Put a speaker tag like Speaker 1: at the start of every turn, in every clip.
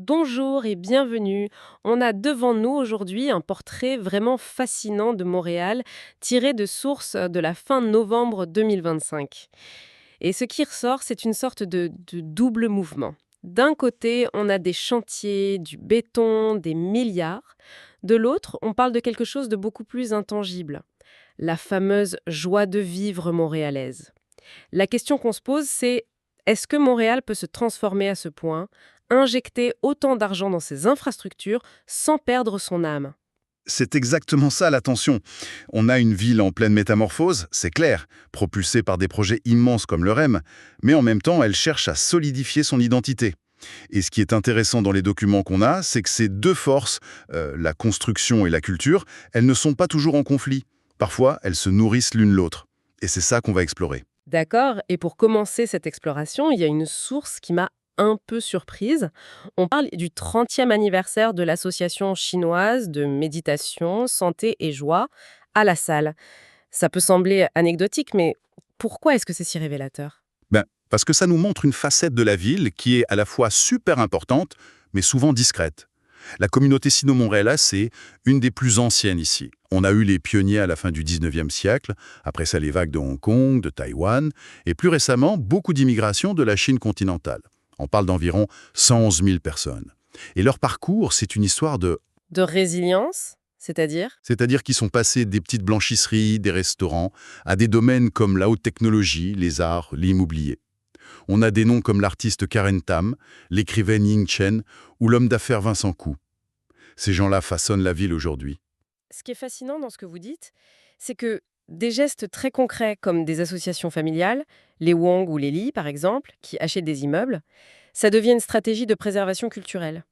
Speaker 1: Bonjour et bienvenue. On a devant nous aujourd'hui un portrait vraiment fascinant de Montréal, tiré de sources de la fin novembre 2025. Et ce qui ressort, c'est une sorte de double mouvement. D'un côté, on a des chantiers, du béton, des milliards. De l'autre, on parle de quelque chose de beaucoup plus intangible, la fameuse joie de vivre montréalaise. La question qu'on se pose, c'est est-ce que Montréal peut se transformer à ce point, injecter autant d'argent dans ses infrastructures sans perdre son âme?
Speaker 2: C'est exactement ça la tension. On a une ville en pleine métamorphose, c'est clair, propulsée par des projets immenses comme le REM, mais en même temps, elle cherche à solidifier son identité. Et ce qui est intéressant dans les documents qu'on a, c'est que ces deux forces, la construction et la culture, elles ne sont pas toujours en conflit. Parfois, elles se nourrissent l'une l'autre. Et c'est ça qu'on va explorer.
Speaker 1: D'accord, et pour commencer cette exploration, il y a une source qui m'a un peu surprise. On parle du 30e anniversaire de l'association chinoise de méditation, santé et joie à la salle. Ça peut sembler anecdotique, mais pourquoi est-ce que c'est si révélateur?
Speaker 2: Parce que ça nous montre une facette de la ville qui est à la fois super importante, mais souvent discrète. La communauté sino-montréalaise, c'est une des plus anciennes ici. On a eu les pionniers à la fin du 19e siècle, après ça les vagues de Hong Kong, de Taïwan, et plus récemment, beaucoup d'immigration de la Chine continentale. On parle d'environ 111 000 personnes. Et leur parcours, c'est une histoire
Speaker 1: De résilience, c'est-à-dire?
Speaker 2: c'est-à-dire qu'ils sont passés des petites blanchisseries, des restaurants, à des domaines comme la haute technologie, les arts, l'immobilier. On a des noms comme l'artiste Karen Tam, l'écrivaine Ying Chen ou l'homme d'affaires Vincent Kou. Ces gens-là façonnent la ville aujourd'hui.
Speaker 1: Ce qui est fascinant dans ce que vous dites, c'est que des gestes très concrets comme des associations familiales, les Wong ou les Li par exemple, qui achètent des immeubles, ça devient une stratégie de préservation culturelle.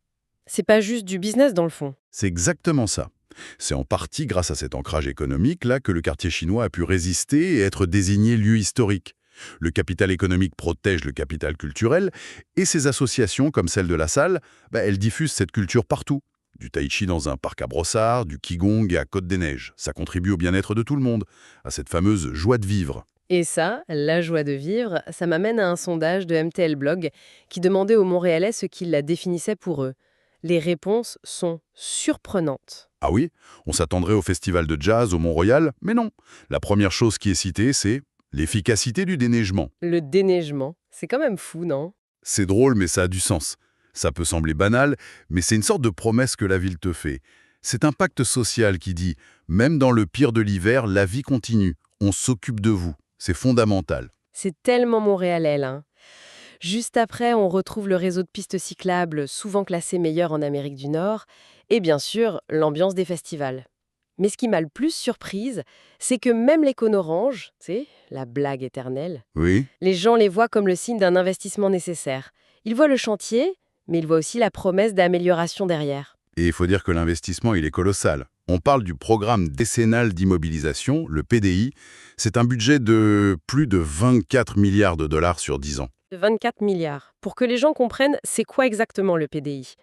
Speaker 1: C'est pas juste du business dans le fond.
Speaker 2: C'est exactement ça. C'est en partie grâce à cet ancrage économique-là que le quartier chinois a pu résister et être désigné lieu historique. Le capital économique protège le capital culturel et ces associations, comme celle de la Salle, elles diffusent cette culture partout. Du tai chi dans un parc à Brossard, du qigong à Côte-des-Neiges. Ça contribue au bien-être de tout le monde, à cette fameuse joie de vivre.
Speaker 1: Et ça, la joie de vivre, ça m'amène à un sondage de MTL Blog qui demandait aux Montréalais ce qu'ils la définissaient pour eux. Les réponses sont surprenantes.
Speaker 2: Ah oui, on s'attendrait au festival de jazz au Mont-Royal, mais non. La première chose qui est citée, c'est l'efficacité du déneigement.
Speaker 1: Le déneigement, c'est quand même fou, non?
Speaker 2: C'est drôle, mais ça a du sens. Ça peut sembler banal, mais c'est une sorte de promesse que la ville te fait. C'est un pacte social qui dit « Même dans le pire de l'hiver, la vie continue. On s'occupe de vous. » C'est fondamental.
Speaker 1: C'est tellement montréalais, là. Juste après, on retrouve le réseau de pistes cyclables, souvent classé meilleur en Amérique du Nord, et bien sûr, l'ambiance des festivals. Mais ce qui m'a le plus surprise, c'est que même les cônes oranges, tu sais, la blague éternelle,
Speaker 2: Oui.
Speaker 1: les gens les voient comme le signe d'un investissement nécessaire. Ils voient le chantier, mais ils voient aussi la promesse d'amélioration derrière.
Speaker 2: Et il faut dire que l'investissement, il est colossal. On parle du programme décennal d'immobilisation, le PDI. C'est un budget de plus de 24 milliards de dollars sur 10 ans.
Speaker 1: 24 milliards. Pour que les gens comprennent, c'est quoi exactement le PDI?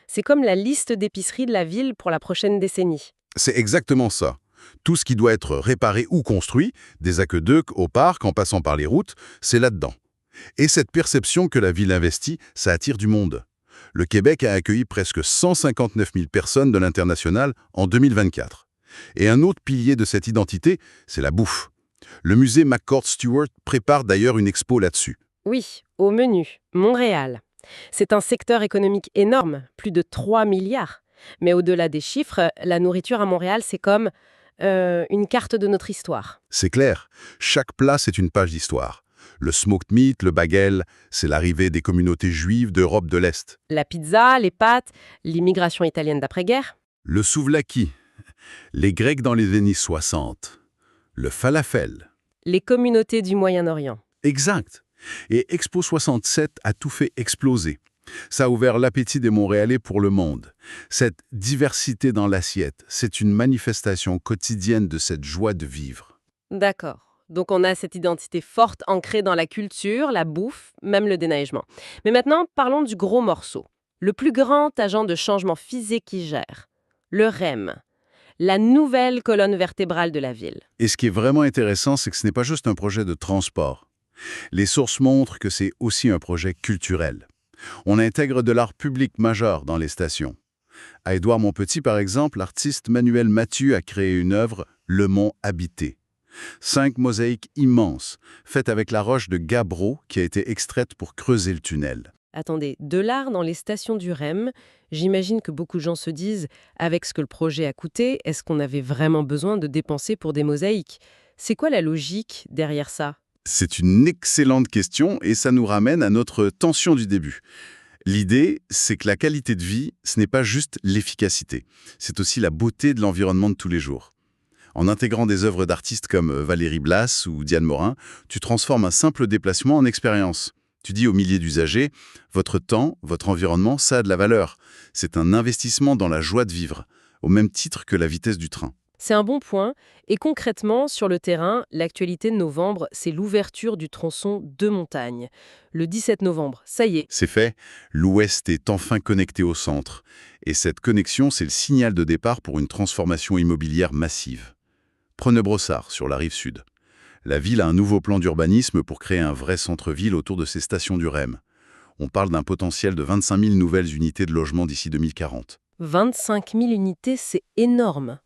Speaker 1: C'est comme la liste d'épicerie de la ville pour la prochaine décennie.
Speaker 2: C'est exactement ça. Tout ce qui doit être réparé ou construit, des aqueducs au parc en passant par les routes, c'est là-dedans. Et cette perception que la ville investit, ça attire du monde. Le Québec a accueilli presque 159 000 personnes de l'international en 2024. Et un autre pilier de cette identité, c'est la bouffe. Le musée McCord Stewart prépare d'ailleurs une expo là-dessus.
Speaker 1: Oui, au menu, Montréal. C'est un secteur économique énorme, plus de 3 milliards. Mais au-delà des chiffres, la nourriture à Montréal, c'est comme une carte de notre histoire.
Speaker 2: C'est clair, chaque plat c'est une page d'histoire. Le smoked meat, le bagel, c'est l'arrivée des communautés juives d'Europe de l'Est.
Speaker 1: La pizza, les pâtes, l'immigration italienne d'après-guerre.
Speaker 2: Le souvlaki, les Grecs dans les années 60. Le falafel.
Speaker 1: Les communautés du Moyen-Orient.
Speaker 2: Exact. Et Expo 67 a tout fait exploser. Ça a ouvert l'appétit des Montréalais pour le monde. Cette diversité dans l'assiette, c'est une manifestation quotidienne de cette joie de vivre.
Speaker 1: D'accord. Donc on a cette identité forte ancrée dans la culture, la bouffe, même le déneigement. Mais maintenant, parlons du gros morceau. Le plus grand agent de changement physique qui gère. Le REM. La nouvelle colonne vertébrale de la ville.
Speaker 2: Et ce qui est vraiment intéressant, c'est que ce n'est pas juste un projet de transport. Les sources montrent que c'est aussi un projet culturel. On intègre de l'art public majeur dans les stations. À Édouard-Montpetit, par exemple, l'artiste Manuel Mathieu a créé une œuvre, Le Mont Habité. 5 mosaïques immenses, faites avec la roche de Gabbro qui a été extraite pour creuser le tunnel.
Speaker 1: Attendez, de l'art dans les stations du REM, j'imagine que beaucoup de gens se disent, avec ce que le projet a coûté, est-ce qu'on avait vraiment besoin de dépenser pour des mosaïques? C'est quoi la logique derrière ça?
Speaker 2: C'est une excellente question et ça nous ramène à notre tension du début. L'idée, c'est que la qualité de vie, ce n'est pas juste l'efficacité, c'est aussi la beauté de l'environnement de tous les jours. En intégrant des œuvres d'artistes comme Valérie Blas ou Diane Morin, tu transformes un simple déplacement en expérience. Tu dis aux milliers d'usagers, votre temps, votre environnement, ça a de la valeur. C'est un investissement dans la joie de vivre, au même titre que la vitesse du train.
Speaker 1: C'est un bon point. Et concrètement, sur le terrain, l'actualité de novembre, c'est l'ouverture du tronçon de montagne. Le 17 novembre, ça y est.
Speaker 2: C'est fait, l'Ouest est enfin connecté au centre. Et cette connexion, c'est le signal de départ pour une transformation immobilière massive. Prenez Brossard, sur la rive sud. La ville a un nouveau plan d'urbanisme pour créer un vrai centre-ville autour de ses stations du REM. On parle d'un potentiel de 25 000 nouvelles unités de logement d'ici 2040.
Speaker 1: 25 000 unités, c'est énorme.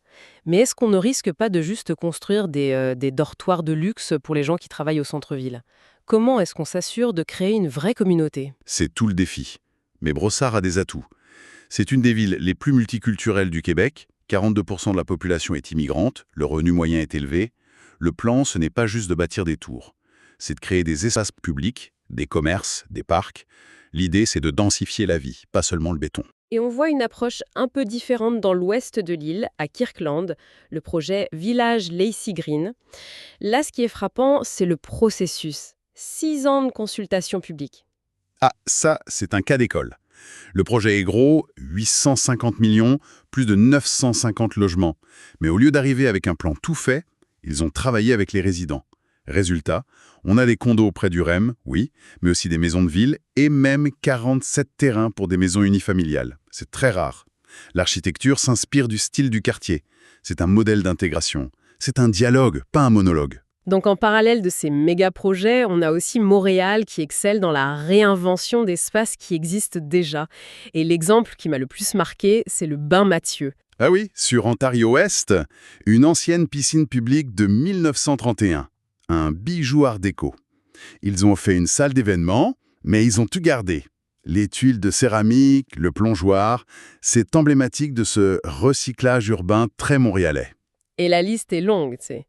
Speaker 1: Mais est-ce qu'on ne risque pas de juste construire des dortoirs de luxe pour les gens qui travaillent au centre-ville? Comment est-ce qu'on s'assure de créer une vraie communauté?
Speaker 2: C'est tout le défi. Mais Brossard a des atouts. C'est une des villes les plus multiculturelles du Québec. 42% de la population est immigrante, le revenu moyen est élevé. Le plan, ce n'est pas juste de bâtir des tours. C'est de créer des espaces publics, des commerces, des parcs. L'idée, c'est de densifier la vie, pas seulement le béton.
Speaker 1: Et on voit une approche un peu différente dans l'ouest de l'île, à Kirkland, le projet Village Lazy Green. Là, ce qui est frappant, c'est le processus. 6 ans de consultation publique.
Speaker 2: Ah, ça, c'est un cas d'école. Le projet est gros, 850 millions, plus de 950 logements. Mais au lieu d'arriver avec un plan tout fait, ils ont travaillé avec les résidents. Résultat, on a des condos près du REM, oui, mais aussi des maisons de ville et même 47 terrains pour des maisons unifamiliales. C'est très rare. L'architecture s'inspire du style du quartier. C'est un modèle d'intégration. C'est un dialogue, pas un monologue.
Speaker 1: Donc en parallèle de ces méga-projets, on a aussi Montréal qui excelle dans la réinvention d'espaces qui existent déjà. Et l'exemple qui m'a le plus marqué, c'est le Bain Mathieu.
Speaker 2: Ah oui, sur Ontario-Ouest, une ancienne piscine publique de 1931. Un bijou art déco. Ils ont fait une salle d'événements, mais ils ont tout gardé. Les tuiles de céramique, le plongeoir, c'est emblématique de ce recyclage urbain très montréalais.
Speaker 1: Et la liste est longue, tu sais.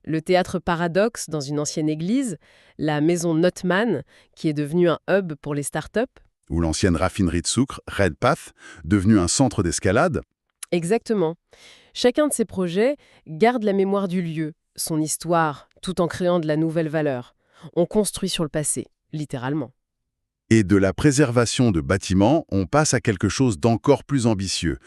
Speaker 1: Le théâtre Paradoxe dans une ancienne église, la maison Notman, qui est devenue un hub pour les startups.
Speaker 2: Ou l'ancienne raffinerie de sucre, Redpath, devenue un centre d'escalade.
Speaker 1: Exactement. Chacun de ces projets garde la mémoire du lieu, son histoire, tout en créant de la nouvelle valeur. On construit sur le passé, littéralement.
Speaker 2: Et de la préservation de bâtiments, on passe à quelque chose d'encore plus ambitieux,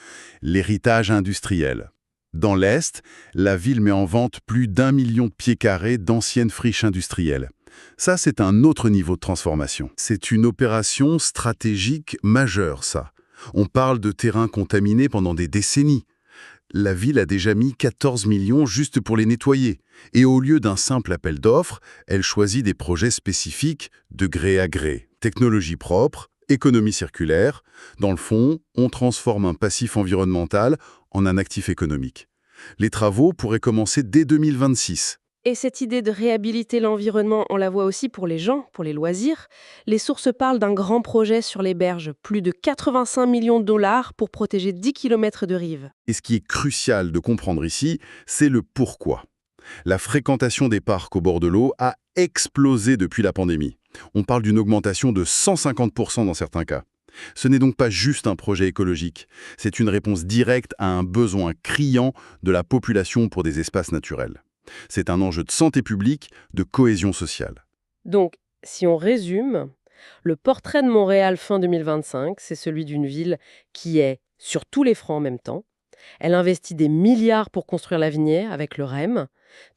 Speaker 2: l'héritage industriel. Dans l'Est, la ville met en vente plus d'1 million de pieds carrés d'anciennes friches industrielles. Ça, c'est un autre niveau de transformation. C'est une opération stratégique majeure, ça. On parle de terrains contaminés pendant des décennies. La ville a déjà mis 14 millions juste pour les nettoyer. Et au lieu d'un simple appel d'offres, elle choisit des projets spécifiques de gré à gré. Technologie propre, économie circulaire. Dans le fond, on transforme un passif environnemental en un actif économique. Les travaux pourraient commencer dès 2026.
Speaker 1: Et cette idée de réhabiliter l'environnement, on la voit aussi pour les gens, pour les loisirs. Les sources parlent d'un grand projet sur les berges, plus de 85 millions de dollars pour protéger 10 km de rive.
Speaker 2: Et ce qui est crucial de comprendre ici, c'est le pourquoi. La fréquentation des parcs au bord de l'eau a explosé depuis la pandémie. On parle d'une augmentation de 150% dans certains cas. Ce n'est donc pas juste un projet écologique, c'est une réponse directe à un besoin criant de la population pour des espaces naturels. C'est un enjeu de santé publique, de cohésion sociale.
Speaker 1: Donc, si on résume, le portrait de Montréal fin 2025, c'est celui d'une ville qui est sur tous les fronts en même temps. Elle investit des milliards pour construire l'avenir avec le REM,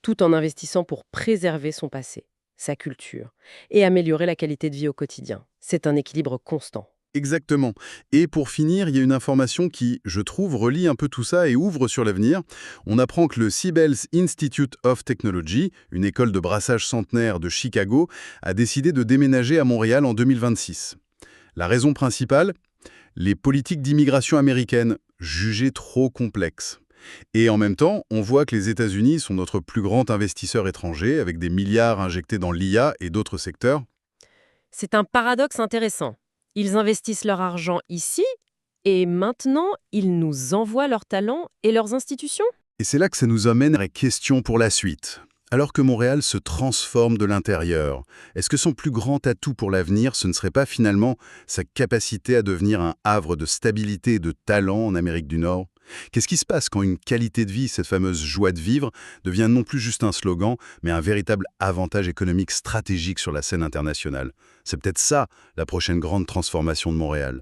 Speaker 1: tout en investissant pour préserver son passé, sa culture, et améliorer la qualité de vie au quotidien. C'est un équilibre constant.
Speaker 2: Exactement. Et pour finir, il y a une information qui, je trouve, relie un peu tout ça et ouvre sur l'avenir. On apprend que le Siebels Institute of Technology, une école de brassage centenaire de Chicago, a décidé de déménager à Montréal en 2026. La raison principale? Les politiques d'immigration américaines, jugées trop complexes. Et en même temps, on voit que les États-Unis sont notre plus grand investisseur étranger, avec des milliards injectés dans l'IA et d'autres secteurs.
Speaker 1: C'est un paradoxe intéressant. Ils investissent leur argent ici et maintenant ils nous envoient leurs talents et leurs institutions?
Speaker 2: Et c'est là que ça nous amène à la question pour la suite. Alors que Montréal se transforme de l'intérieur, est-ce que son plus grand atout pour l'avenir, ce ne serait pas finalement sa capacité à devenir un havre de stabilité et de talent en Amérique du Nord? Qu'est-ce qui se passe quand une qualité de vie, cette fameuse joie de vivre, devient non plus juste un slogan, mais un véritable avantage économique stratégique sur la scène internationale? C'est peut-être ça, la prochaine grande transformation de Montréal.